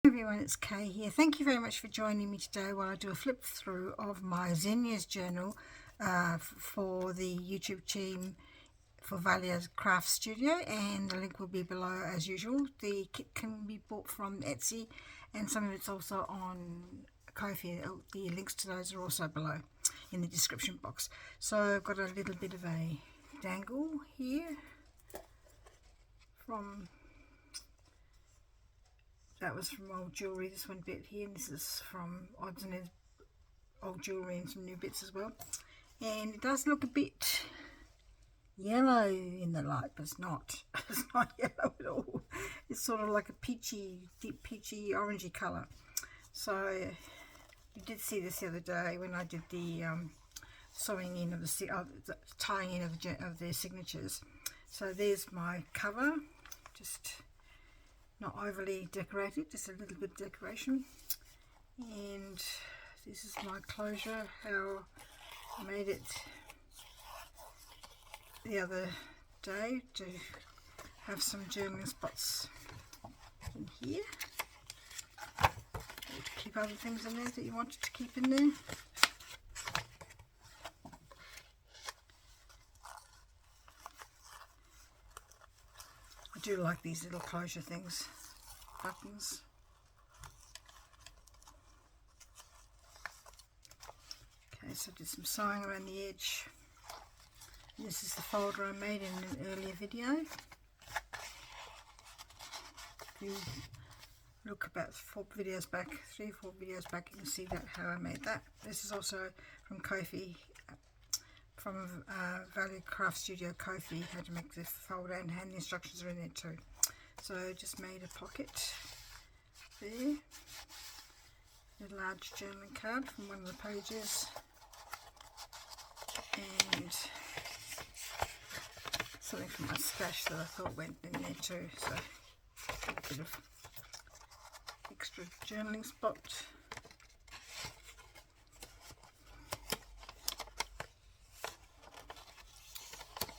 Everyone, it's Kay here. Thank you very much for joining me today while I do a flip through of my Zinnias Journal for the YouTube team for Valia Craft Studio, and the link will be below as usual. The kit can be bought from Etsy, and some of it's also on KOFI. The links to those are also below in the description box. So I've got a little bit of a dangle here from... That was from old jewellery, this one bit here, and this is from odds and ends, old jewellery and some new bits as well. And it does look a bit yellow in the light, but it's not. It's not yellow at all. It's sort of like a peachy, deep peachy, orangey colour. So you did see this the other day when I did the sewing in of the tying in of their signatures. So there's my cover, just not overly decorated, just a little bit of decoration. And this is my closure, how I made it the other day to have some journaling spots in here, or to keep other things in there that you wanted to keep in there. I do like these little closure things, buttons. Okay, so I did some sewing around the edge. This is the folder I made in an earlier video. If you look about 3 or 4 videos back, you can see that how I made that. This is also from KOFI, from Valia Craft Studio KOFI, how to make the folder, and the instructions are in there too. So I just made a pocket there, a large journaling card from one of the pages, and something from my stash that I thought went in there too, so a bit of extra journaling spot.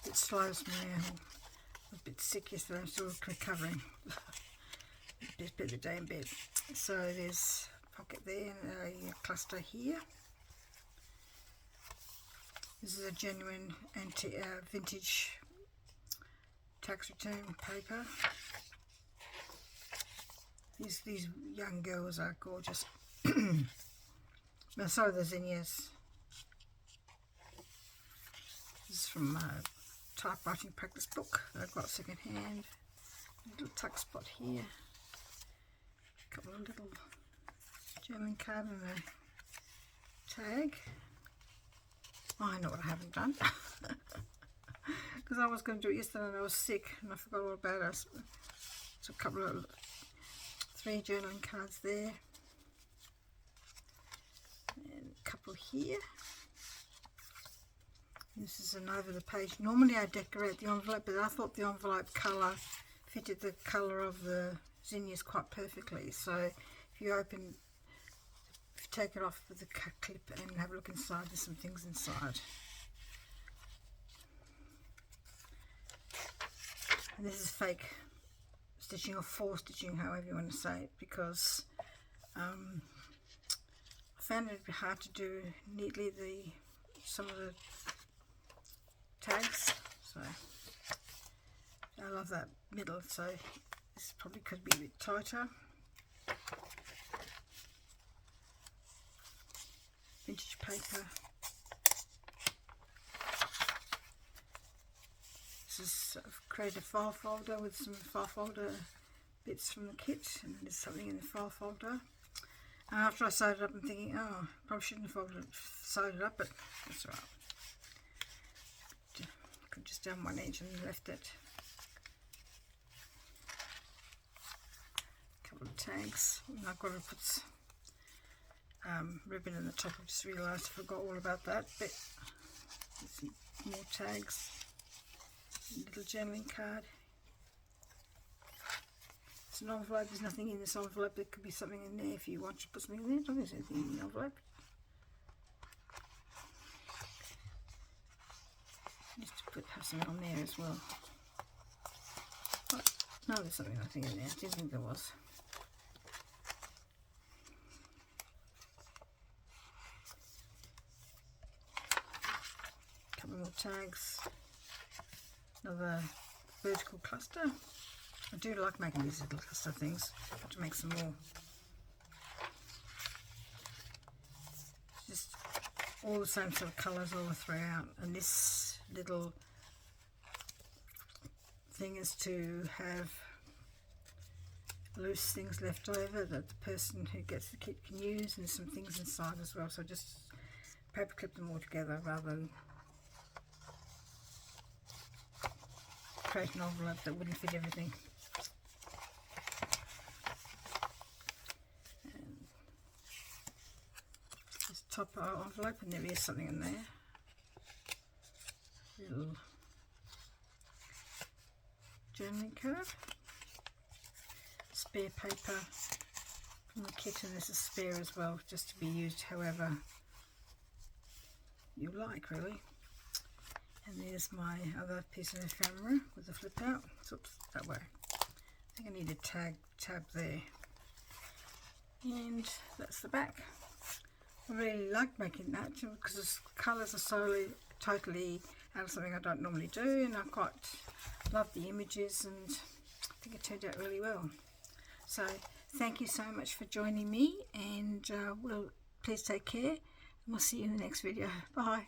It slows me down. I was a bit sick yesterday, I'm still recovering. Just spent the day in bed. So there's a pocket there and a cluster here. This is a genuine vintage tax return paper. These young girls are gorgeous. So are the Zinnias. This is from typewriting practice book that I've got second hand. Little tuck spot here, a couple of little journaling card and a tag. Oh, I know what I haven't done, because I was going to do it yesterday and I was sick and I forgot all about it. So a couple of 3 journaling cards there, and a couple here. This is an over the page. Normally I decorate the envelope, but I thought the envelope colour fitted the colour of the Zinnias quite perfectly. So if you take it off with the clip and have a look inside, there's some things inside. And this is fake stitching or faux stitching, however you want to say it, because I found it a bit hard to do neatly some of the tags, so I love that middle, so this probably could be a bit tighter. Vintage paper. This is I've created a file folder with some file folder bits from the kit, and there's something in the file folder. And after I sewed it up, I'm thinking, oh, probably shouldn't have sewed it up, but that's alright. Could just down one edge and left it. A couple of tags. And I've got to put ribbon in the top. I just realised I forgot all about that bit. There's more tags. A little journaling card. It's an envelope. There's nothing in this envelope. There could be something in there if you want to put something in there. I don't think there's anything in the envelope. Just to have something on there as well. Oh, no, there's something I think in there. I didn't think there was. tags, another vertical cluster. I do like making these little cluster things to make some more. Just all the same sort of colours all throughout, and this little thing is to have loose things left over that the person who gets the kit can use, and some things inside as well, so just paper clip them all together rather than create an envelope that wouldn't fit everything. And just top our envelope, and there is something in there. Little journaling card, spare paper from the kit, and this is spare as well, just to be used however you like, really. And there's my other piece of ephemera with the flip out. Oops, that way. I think I need a tab there. And that's the back. I really like making that because the colours are totally out of something I don't normally do, and I quite love the images, and I think it turned out really well. So thank you so much for joining me, and please take care, and we'll see you in the next video. Bye.